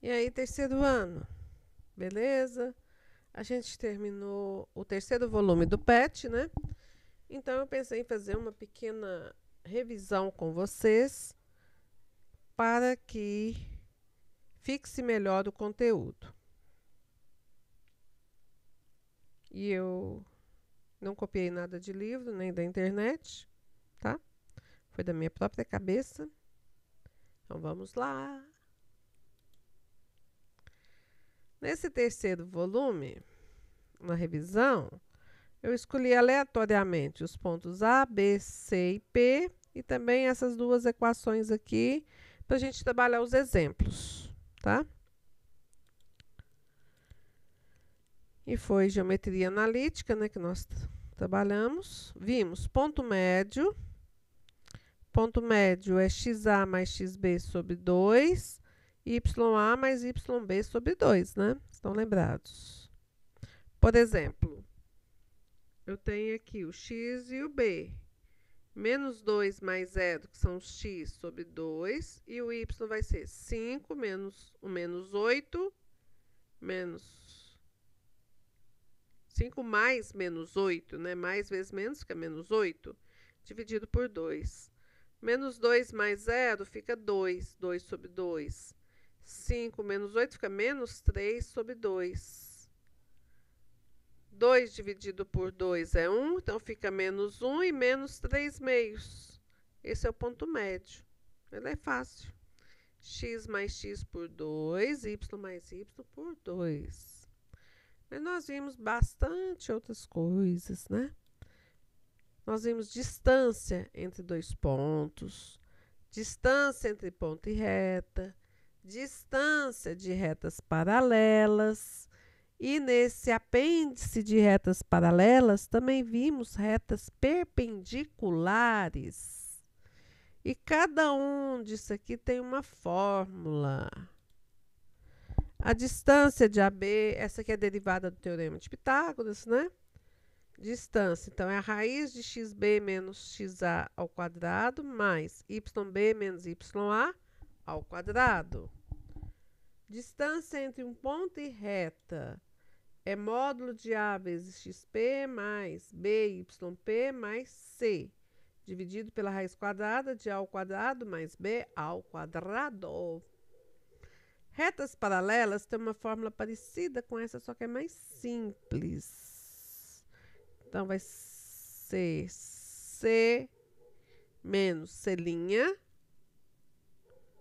E aí, terceiro ano, beleza? A gente terminou o terceiro volume do PET, né? Então eu pensei em fazer uma pequena revisão com vocês para que fixe melhor o conteúdo. E eu não copiei nada de livro nem da internet, tá? Foi da minha própria cabeça. Então vamos lá. Nesse terceiro volume, uma revisão, eu escolhi aleatoriamente os pontos A, B, C e P e também essas duas equações aqui para a gente trabalhar os exemplos, tá? E foi geometria analítica, né, que nós trabalhamos. Vimos ponto médio. Ponto médio é xa mais xb sobre 2, ya mais yb sobre 2, né? Estão lembrados? Por exemplo, eu tenho aqui o x e o b. Menos 2 mais 0, que são x sobre 2, e o y vai ser 5 menos o menos 8, menos 5 mais menos 8, né? Mais vezes menos fica menos 8, dividido por 2. Menos 2 mais 0 fica 2, 2 sobre 2. 5 menos 8 fica menos 3 sobre 2. 2 dividido por 2 é 1, então fica menos 1 e menos 3 meios. Esse é o ponto médio. Ele é fácil. X mais x por 2, y mais y por 2. Mas nós vimos bastante outras coisas, né? Nós vimos distância entre dois pontos, distância entre ponto e reta, distância de retas paralelas. E nesse apêndice de retas paralelas também vimos retas perpendiculares. E cada um disso aqui tem uma fórmula. A distância de AB, essa aqui é a derivada do teorema de Pitágoras, né? Distância, então, é a raiz de xb menos xa ao quadrado mais yb menos ya ao quadrado. Distância entre um ponto e reta é módulo de A vezes xp mais byp mais c, dividido pela raiz quadrada de A ao quadrado mais b ao quadrado. Retas paralelas têm uma fórmula parecida com essa, só que é mais simples. Então, vai ser C menos C',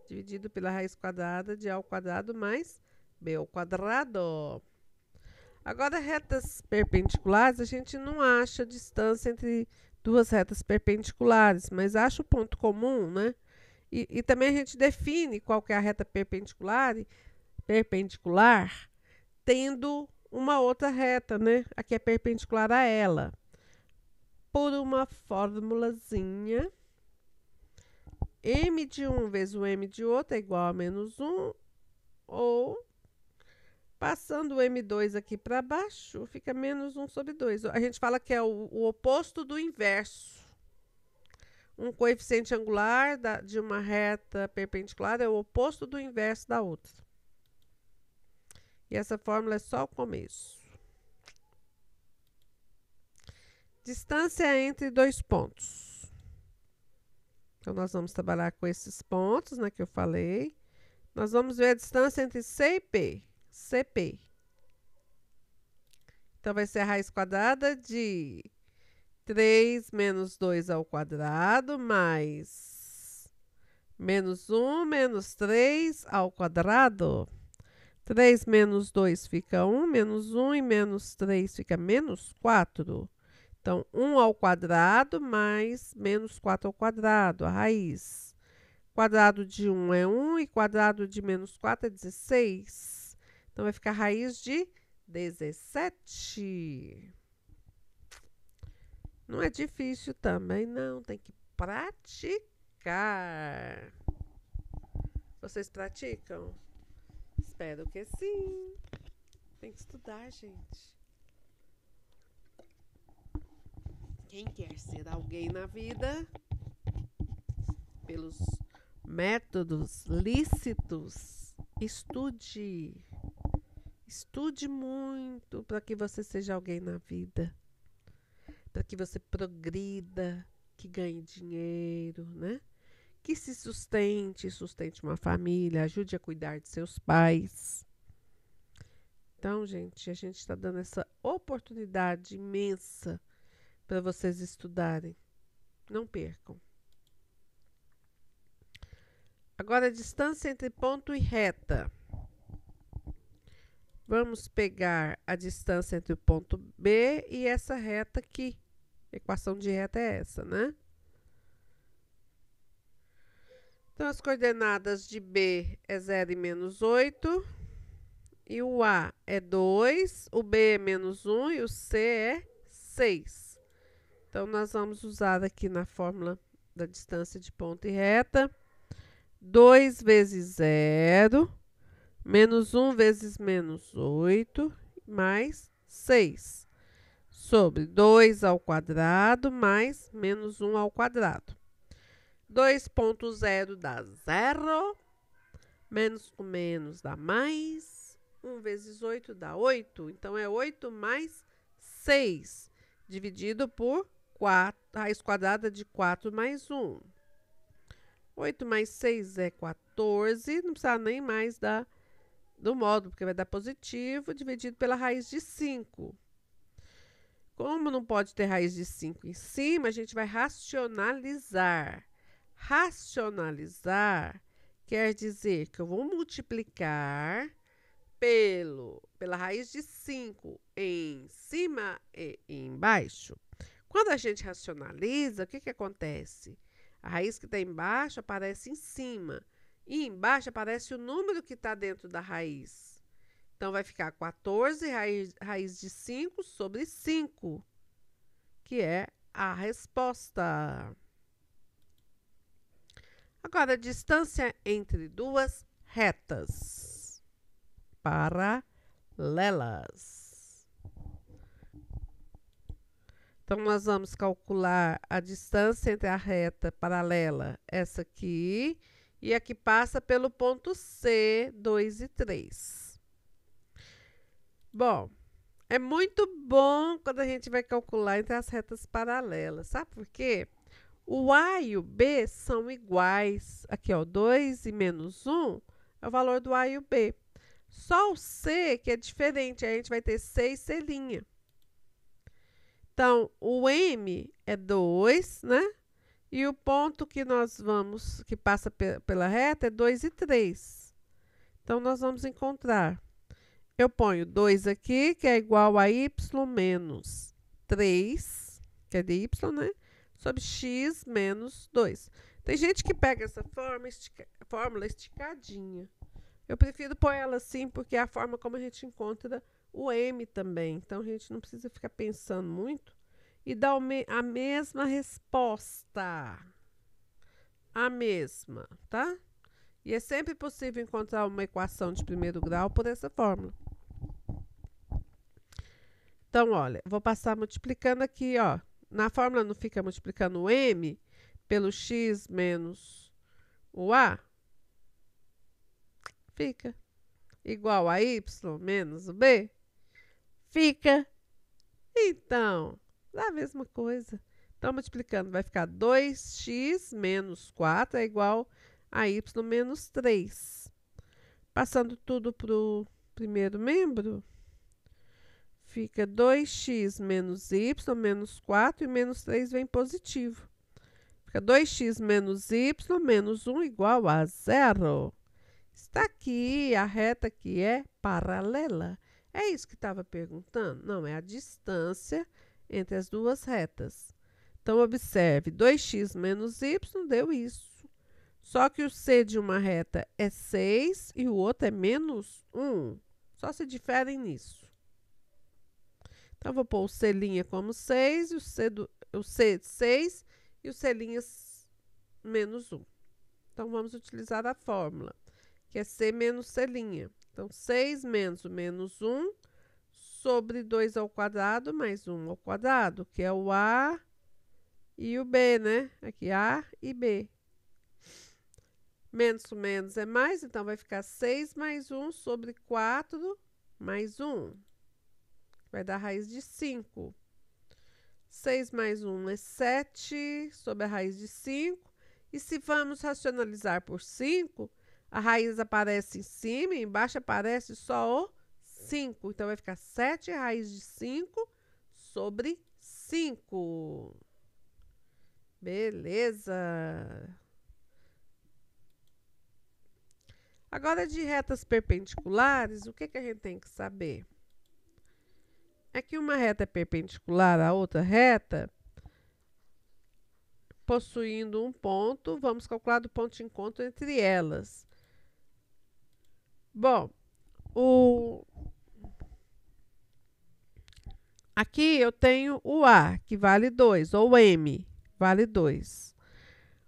dividido pela raiz quadrada de A ao quadrado mais B ao quadrado. Agora, retas perpendiculares, a gente não acha distância entre duas retas perpendiculares, mas acha o ponto comum, né? E também a gente define qual que é a reta perpendicular, tendo uma outra reta, né? A que é perpendicular a ela. Por uma formulazinha, m de um vezes o m de outro é igual a menos 1, ou, passando o m2 aqui para baixo, fica menos 1 sobre 2. A gente fala que é o oposto do inverso. Um coeficiente angular de uma reta perpendicular é o oposto do inverso da outra. E essa fórmula é só o começo. Distância entre dois pontos. Então, nós vamos trabalhar com esses pontos, né, que eu falei. Nós vamos ver a distância entre C e P. CP. Então, vai ser a raiz quadrada de 3 menos 2 ao quadrado, mais menos 1 menos 3 ao quadrado. 3 menos 2 fica 1, menos 1 e menos 3 fica menos 4. Então, 1 ao quadrado mais menos 4 ao quadrado, a raiz. Quadrado de 1 é 1 e quadrado de menos 4 é 16. Então, vai ficar a raiz de 17. Não é difícil também, não. Tem que praticar. Vocês praticam? Espero que sim. Tem que estudar, gente. Quem quer ser alguém na vida, pelos métodos lícitos, Estude. Estude muito para que você seja alguém na vida. Para que você progrida, que ganhe dinheiro, né? Que se sustente uma família, ajude a cuidar de seus pais. Então, gente, a gente está dando essa oportunidade imensa para vocês estudarem. Não percam. Agora, a distância entre ponto e reta. Vamos pegar a distância entre o ponto B e essa reta aqui. A equação de reta é essa, né? Então, as coordenadas de B é 0 e menos 8. E o A é 2, o B é menos 1 e o C é 6. Então, nós vamos usar aqui na fórmula da distância de ponto e reta. 2 vezes 0, menos 1 vezes menos 8, mais 6. Sobre 2 ao quadrado, mais menos 1 ao quadrado. 2.0 dá 0, menos com menos dá mais. 1 vezes 8 dá 8, então é 8 mais 6, dividido por 4, raiz quadrada de 4 mais 1. 8 mais 6 é 14, não precisa nem mais do módulo, porque vai dar positivo, dividido pela raiz de 5. Como não pode ter raiz de 5 em cima, a gente vai racionalizar. Racionalizar quer dizer que eu vou multiplicar pela raiz de 5 em cima e embaixo. Quando a gente racionaliza, o que acontece? A raiz que está embaixo aparece em cima e embaixo aparece o número que está dentro da raiz. Então, vai ficar 14 raiz de 5 sobre 5, que é a resposta. Agora, a distância entre duas retas paralelas. Então, nós vamos calcular a distância entre a reta paralela, essa aqui, e a que passa pelo ponto C, 2 e 3. Bom, é muito bom quando a gente vai calcular entre as retas paralelas. Sabe por quê? O A e o B são iguais. Aqui, ó, 2 e menos 1 é o valor do A e o B. Só o C que é diferente, a gente vai ter C e C'. Então, o M é 2, né? E o ponto que que passa pela reta é 2 e 3. Então, nós vamos encontrar. Eu ponho 2 aqui, que é igual a y menos 3, que é de y, né? Sobre x menos 2. Tem gente que pega essa fórmula esticadinha. Eu prefiro pôr ela assim, porque é a forma como a gente encontra o M também. Então, a gente não precisa ficar pensando muito e dar a mesma resposta. A mesma, tá? E é sempre possível encontrar uma equação de primeiro grau por essa fórmula. Então, olha, vou passar multiplicando aqui, ó. Na fórmula não fica multiplicando o M pelo x menos o A? Fica. Igual a y menos o B? Fica. Então, dá a mesma coisa. Então, multiplicando, vai ficar 2x menos 4 é igual a y menos 3. Passando tudo para o primeiro membro, fica 2x menos y menos 4 e menos 3 vem positivo. Fica 2x menos y menos 1 igual a 0. Está aqui, a reta aqui é paralela. É isso que estava perguntando? Não, é a distância entre as duas retas. Então, observe, 2x menos y deu isso. Só que o C de uma reta é 6 e o outro é menos 1. Só se diferem nisso. Então, vou pôr o C' como 6, o C 6 e o C' menos 1. Então, vamos utilizar a fórmula, que é C menos C'. Então, 6 menos o menos 1 sobre 2 ao quadrado mais 1 ao quadrado, que é o A e o B, né? Aqui, A e B. Menos com menos é mais, então vai ficar 6 mais 1 sobre 4 mais 1. Vai dar raiz de 5. 6 mais 1 é 7 sobre a raiz de 5. E se vamos racionalizar por 5, a raiz aparece em cima e embaixo aparece só o 5. Então, vai ficar 7 raiz de 5 sobre 5. Beleza. Agora, de retas perpendiculares, o que a gente tem que saber? É que uma reta é perpendicular à outra reta, possuindo um ponto, vamos calcular do ponto de encontro entre elas. Bom, aqui eu tenho o A, que vale 2, ou o M, vale 2.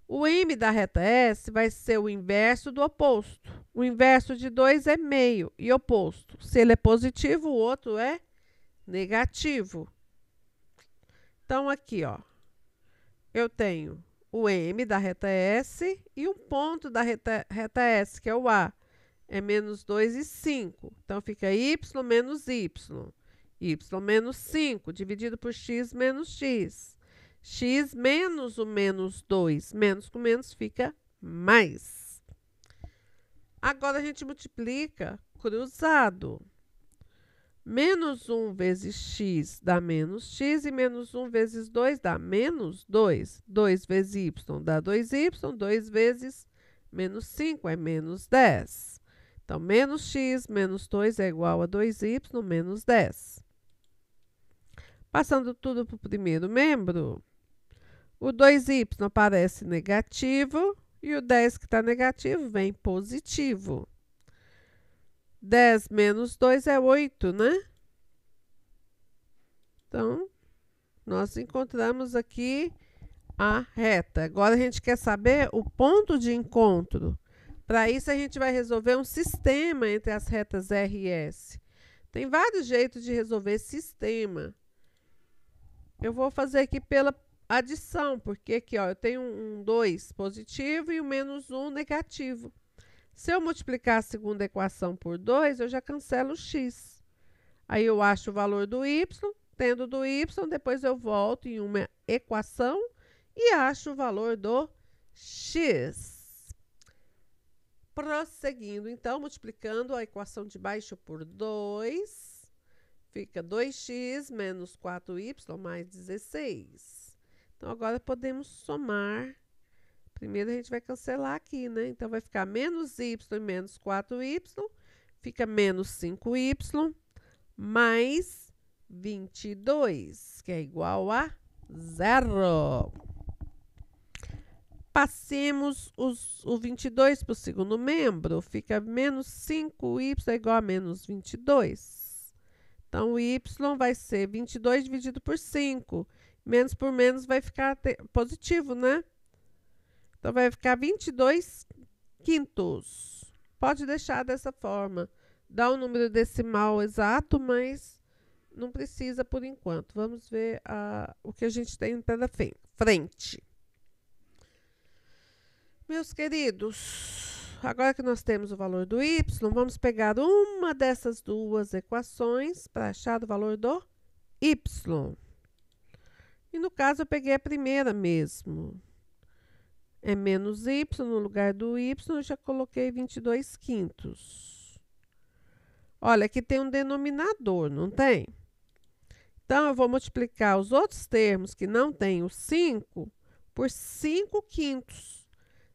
O M da reta S vai ser o inverso do oposto. O inverso de 2 é meio e oposto. Se ele é positivo, o outro é negativo. Então, aqui, ó, eu tenho o M da reta S e um ponto da reta S, que é o A. É menos 2 e 5. Então, fica y menos y. Y menos 5, dividido por x menos x. X menos o menos 2. Menos com menos fica mais. Agora, a gente multiplica cruzado. Menos 1 vezes x dá menos x e menos 1 vezes 2 dá menos 2. 2 vezes y dá 2y. 2 vezes menos 5 é menos 10. Então, menos x menos 2 é igual a 2y menos 10. Passando tudo para o primeiro membro, o 2y aparece negativo e o 10 que está negativo vem positivo. 10 menos 2 é 8, né? Então, nós encontramos aqui a reta. Agora, a gente quer saber o ponto de encontro. Para isso, a gente vai resolver um sistema entre as retas R e S. Tem vários jeitos de resolver sistema. Eu vou fazer aqui pela adição, porque aqui, ó, eu tenho um 2 positivo e um menos 1 negativo. Se eu multiplicar a segunda equação por 2, eu já cancelo o x. Aí eu acho o valor do y, tendo do y, depois eu volto em uma equação e acho o valor do x. Prosseguindo, então, multiplicando a equação de baixo por 2, fica 2x menos 4y mais 16. Então, agora podemos somar. Primeiro, a gente vai cancelar aqui, né? Então, vai ficar menos y e menos 4y, fica menos 5y, mais 22, que é igual a 0. Passemos o 22 para o segundo membro, fica menos 5y é igual a menos 22. Então, o y vai ser 22 dividido por 5. Menos por menos vai ficar positivo, né? Então, vai ficar 22 quintos. Pode deixar dessa forma. Dá um número decimal exato, mas não precisa por enquanto. Vamos ver o que a gente tem pela frente. Meus queridos, agora que nós temos o valor do y, vamos pegar uma dessas duas equações para achar o valor do y. E no caso, eu peguei a primeira mesmo. É menos y, no lugar do y, eu já coloquei 22 quintos. Olha, aqui tem um denominador, não tem? Então, eu vou multiplicar os outros termos que não tem o 5 por 5 quintos.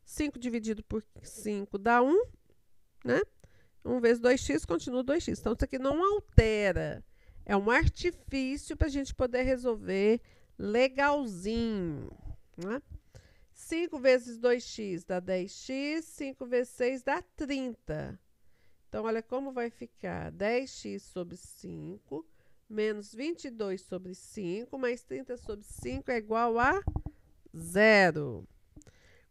5 dividido por 5 dá 1, né? 1 vezes 2x continua 2x. Então, isso aqui não altera. É um artifício para a gente poder resolver legalzinho, né? 5 vezes 2x dá 10x, 5 vezes 6 dá 30. Então, olha como vai ficar 10x sobre 5, menos 22 sobre 5, mais 30 sobre 5 é igual a 0.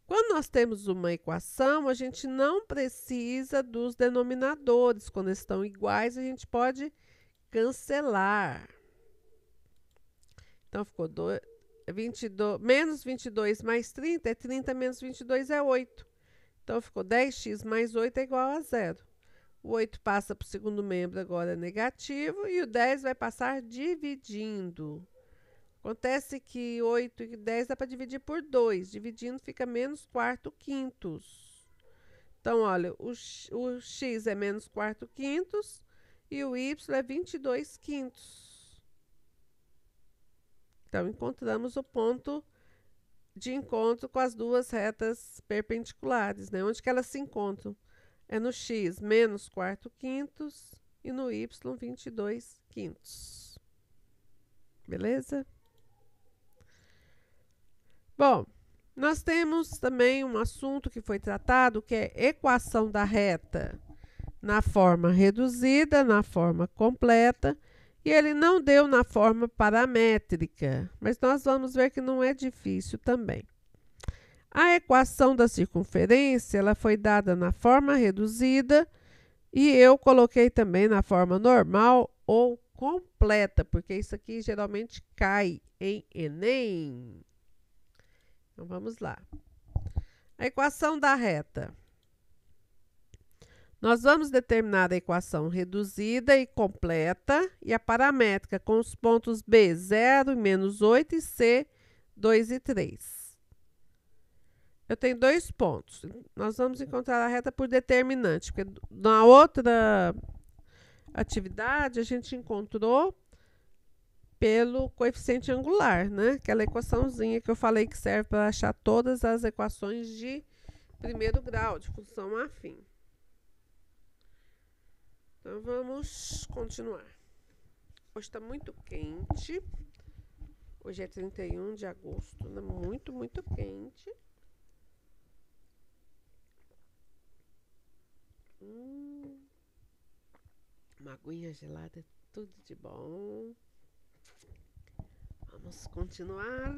Quando nós temos uma equação, a gente não precisa dos denominadores. Quando estão iguais, a gente pode cancelar. Então, ficou 22, menos 22 mais 30, é 30 menos 22 é 8. Então, ficou 10x mais 8 é igual a 0. O 8 passa para o segundo membro, agora é negativo, e o 10 vai passar dividindo. Acontece que 8 e 10 dá para dividir por 2. Dividindo fica menos quarto quintos. Então, olha, o x é menos quarto quintos e o y é 22 quintos. Então, encontramos o ponto de encontro com as duas retas perpendiculares, né? Onde que elas se encontram? É no x, menos quarto quintos, e no y, 22 quintos. Beleza? Bom, nós temos também um assunto que foi tratado, que é equação da reta na forma reduzida, na forma completa, e ele não deu na forma paramétrica, mas nós vamos ver que não é difícil também. A equação da circunferência, ela foi dada na forma reduzida e eu coloquei também na forma normal ou completa, porque isso aqui geralmente cai em Enem. Então, vamos lá. A equação da reta. Nós vamos determinar a equação reduzida e completa e a paramétrica com os pontos B, 0 e menos 8 e C, 2 e 3. Eu tenho 2 pontos. Nós vamos encontrar a reta por determinante, porque na outra atividade a gente encontrou pelo coeficiente angular, né? Aquela equaçãozinha que eu falei que serve para achar todas as equações de primeiro grau, de função afim. Então, vamos continuar. Hoje está muito quente. Hoje é 31 de agosto, né? Muito, muito quente. Uma aguinha gelada, tudo de bom. Vamos continuar.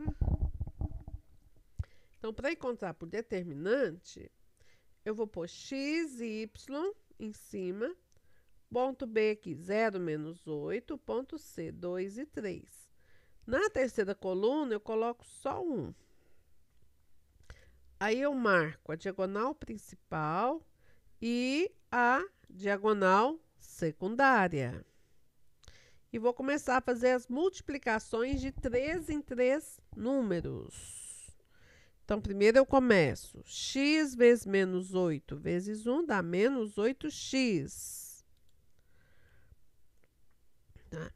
Então, para encontrar por determinante, eu vou pôr x e y em cima. Ponto B aqui, 0 menos 8. Ponto C, 2 e 3. Na terceira coluna, eu coloco só 1. Aí, eu marco a diagonal principal e a diagonal secundária. E vou começar a fazer as multiplicações de 3 em 3 números. Então, primeiro eu começo. X vezes menos 8 vezes 1 dá menos 8x. Tá?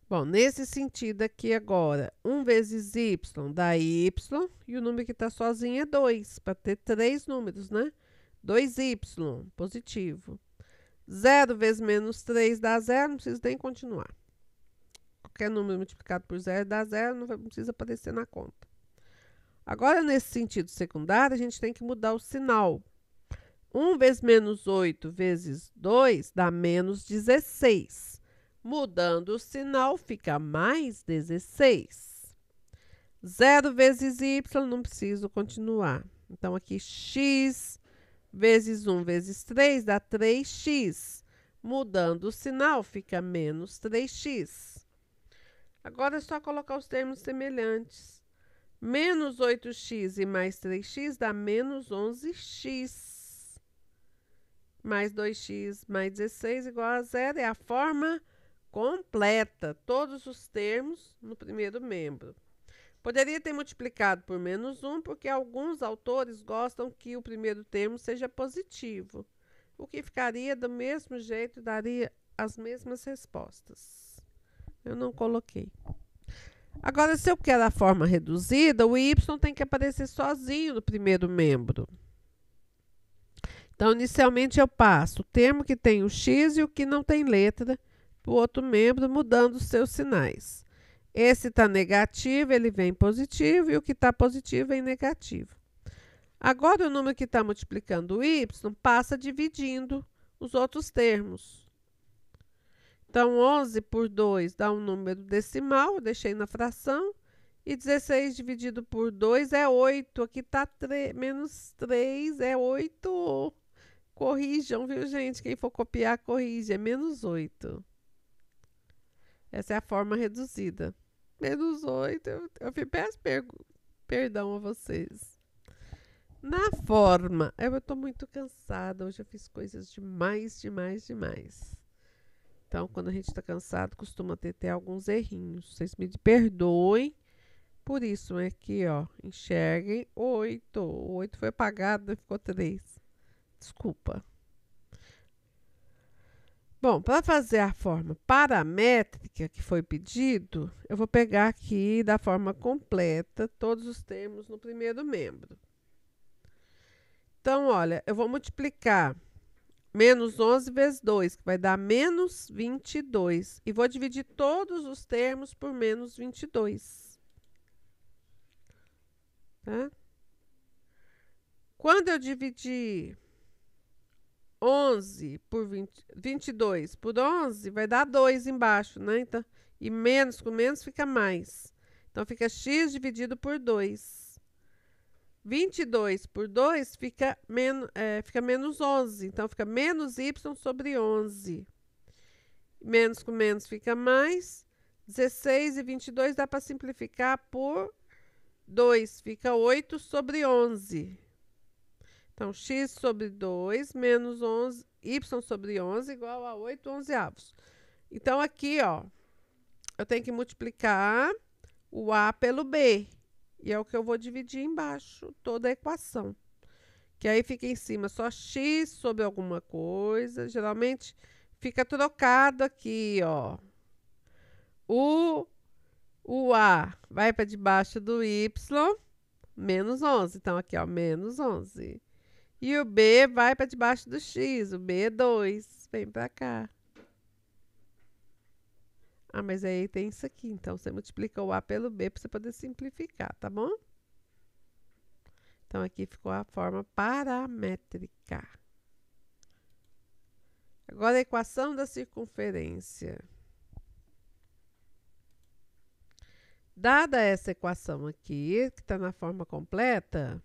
Bom, nesse sentido aqui agora, 1 vezes y dá y, e o número que está sozinho é 2, para ter 3 números, né? 2y, positivo. 0 vezes menos 3 dá 0, não precisa nem continuar. Qualquer número multiplicado por 0 dá 0, não precisa aparecer na conta. Agora, nesse sentido secundário, a gente tem que mudar o sinal. 1 vezes menos 8 vezes 2 dá menos 16. Mudando o sinal, fica mais 16. 0 vezes y, não preciso continuar. Então, aqui, x vezes 1 vezes 3 dá 3x. Mudando o sinal, fica menos 3x. Agora, é só colocar os termos semelhantes. Menos 8x e mais 3x dá menos 11x. Mais 2x mais 16 igual a 0. É a forma completa. Todos os termos no primeiro membro. Poderia ter multiplicado por menos 1, porque alguns autores gostam que o primeiro termo seja positivo. O que ficaria do mesmo jeito, daria as mesmas respostas. Eu não coloquei. Agora, se eu quero a forma reduzida, o y tem que aparecer sozinho no primeiro membro. Então, inicialmente, eu passo o termo que tem o x e o que não tem letra para o outro membro, mudando os seus sinais. Esse está negativo, ele vem positivo, e o que está positivo vem negativo. Agora, o número que está multiplicando o y passa dividindo os outros termos. Então, 11 por 2 dá um número decimal, eu deixei na fração, e 16 dividido por 2 é 8. Aqui está menos 3, é 8. Corrijam, viu, gente? Quem for copiar, corrige, é menos 8. Essa é a forma reduzida. Menos 8, eu peço perdão a vocês. Na forma, eu tô muito cansada, hoje eu fiz coisas demais, demais, demais. Então, quando a gente tá cansado, costuma ter até alguns errinhos. Vocês me perdoem por isso, né? Aqui, ó, enxerguem 8. O 8 foi apagado, ficou 3. Desculpa. Bom, para fazer a forma paramétrica que foi pedido, eu vou pegar aqui da forma completa todos os termos no primeiro membro. Então, olha, eu vou multiplicar menos 11 vezes 2, que vai dar menos 22. E vou dividir todos os termos por menos 22. Tá? Quando eu dividir 11 por 22 por 11, vai dar 2 embaixo, né? Então, e menos com menos fica mais. Então, fica x dividido por 2. 22 por 2 fica menos 11. Então, fica menos y sobre 11. Menos com menos fica mais. 16 e 22 dá para simplificar por 2. Fica 8 sobre 11. Então, x sobre 2 menos 11, y sobre 11 igual a 8 onzeavos. Então, aqui, ó, eu tenho que multiplicar o a pelo b. E é o que eu vou dividir embaixo, toda a equação. Que aí fica em cima só x sobre alguma coisa. Geralmente, fica trocado aqui, ó. O a vai para debaixo do y, menos 11. Então, aqui, ó, menos 11. E o B vai para debaixo do X. O B é 2. Vem para cá. Ah, mas aí tem isso aqui. Então, você multiplica o A pelo B para você poder simplificar, tá bom? Então, aqui ficou a forma paramétrica. Agora, a equação da circunferência. Dada essa equação aqui, que está na forma completa,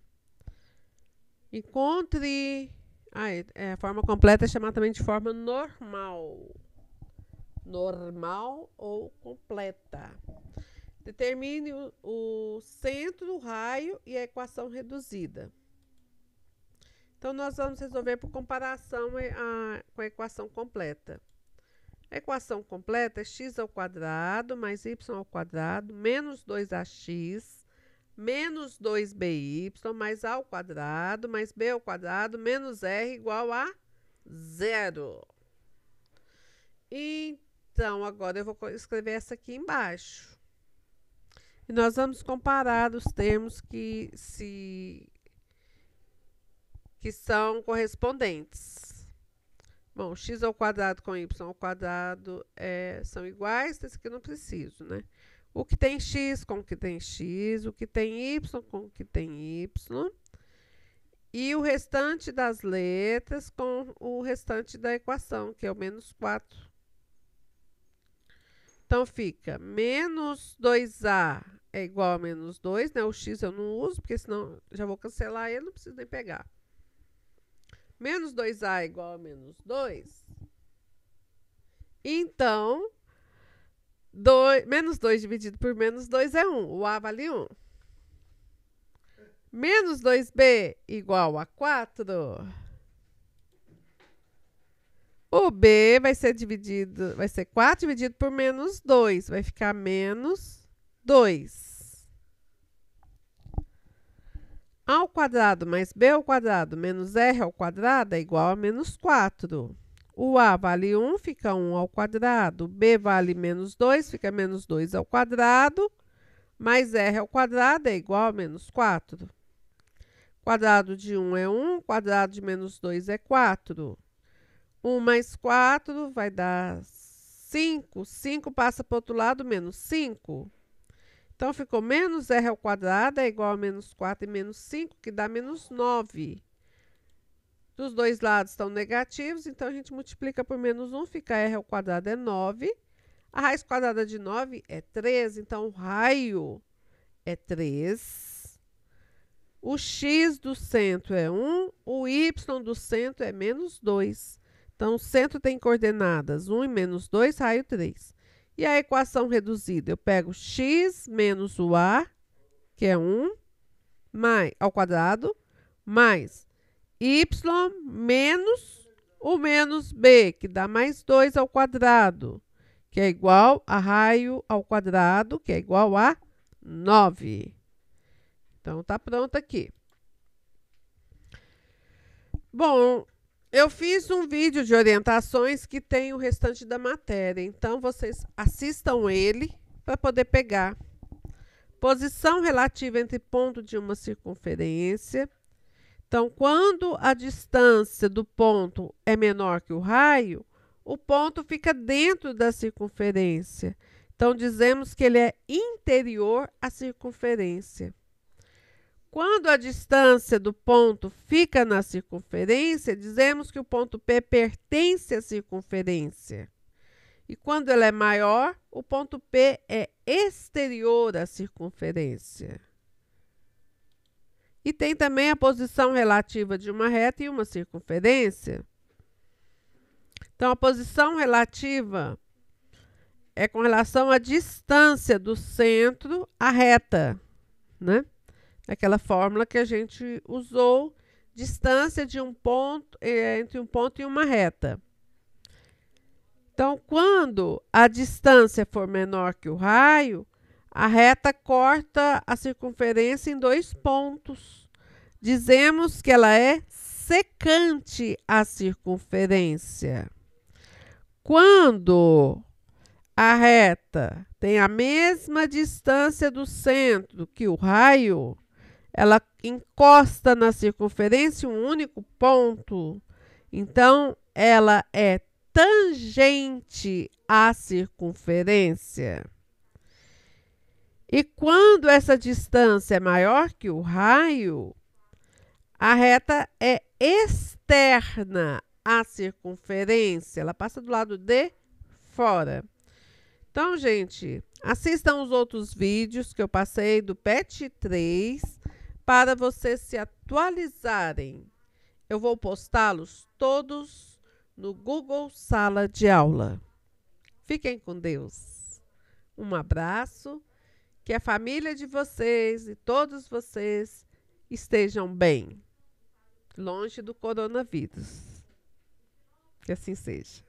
encontre... a forma completa é chamada também de forma normal. Normal ou completa. Determine o centro, o raio e a equação reduzida. Então, nós vamos resolver por comparação com a equação completa. A equação completa é x ao quadrado mais y ao quadrado menos 2ax menos 2by mais a ao quadrado mais b ao quadrado menos r igual a 0. Então, agora eu vou escrever essa aqui embaixo. E nós vamos comparar os termos que são correspondentes. Bom, x ao quadrado com y ao quadrado são iguais, esse aqui eu não preciso, né? O que tem x com o que tem x, o que tem y com o que tem y. E o restante das letras com o restante da equação, que é o menos 4. Então, fica menos 2a é igual a menos 2, né? O x eu não uso, porque senão já vou cancelar ele, não preciso nem pegar. Menos 2a é igual a menos 2. Então, menos 2 dividido por menos 2 é 1. O a vale 1. Menos 2b igual a 4. O b vai ser 4 dividido por menos 2. Vai ficar menos 2. A ao quadrado mais b ao quadrado menos r ao quadrado é igual a menos 4. O a vale 1, fica 1 ao quadrado. O b vale menos 2, fica menos 2 ao quadrado. Mais r ao quadrado é igual a menos 4. Quadrado de 1 é 1, quadrado de menos 2 é 4. 1 mais 4 vai dar 5. 5 passa para o outro lado, menos 5. Então, ficou menos r ao quadrado é igual a menos 4 e menos 5, que dá menos 9. Dos dois lados estão negativos, então a gente multiplica por menos 1, fica r ao quadrado é 9. A raiz quadrada de 9 é 3, então o raio é 3. O x do centro é 1, o y do centro é menos 2. Então, o centro tem coordenadas 1 e menos 2, raio 3. E a equação reduzida, eu pego x menos o a, que é 1, ao quadrado, mais y menos o menos b, que dá mais 2 ao quadrado, que é igual a raio ao quadrado, que é igual a 9. Então, tá pronto aqui. Bom, eu fiz um vídeo de orientações que tem o restante da matéria, então vocês assistam ele para poder pegar. Posição relativa entre ponto de uma circunferência. Então, quando a distância do ponto é menor que o raio, o ponto fica dentro da circunferência. Então, dizemos que ele é interior à circunferência. Quando a distância do ponto fica na circunferência, dizemos que o ponto P pertence à circunferência. E quando ele é maior, o ponto P é exterior à circunferência. E tem também a posição relativa de uma reta e uma circunferência. Então, a posição relativa é com relação à distância do centro à reta, né? Aquela fórmula que a gente usou, distância de um ponto entre um ponto e uma reta. Então, quando a distância for menor que o raio, a reta corta a circunferência em 2 pontos. Dizemos que ela é secante à circunferência. Quando a reta tem a mesma distância do centro que o raio, ela encosta na circunferência um único ponto. Então, ela é tangente à circunferência. E quando essa distância é maior que o raio, a reta é externa à circunferência. Ela passa do lado de fora. Então, gente, assistam os outros vídeos que eu passei do PET 3 para vocês se atualizarem. Eu vou postá-los todos no Google Sala de Aula. Fiquem com Deus. Um abraço. Que a família de vocês e todos vocês estejam bem, longe do coronavírus. Que assim seja.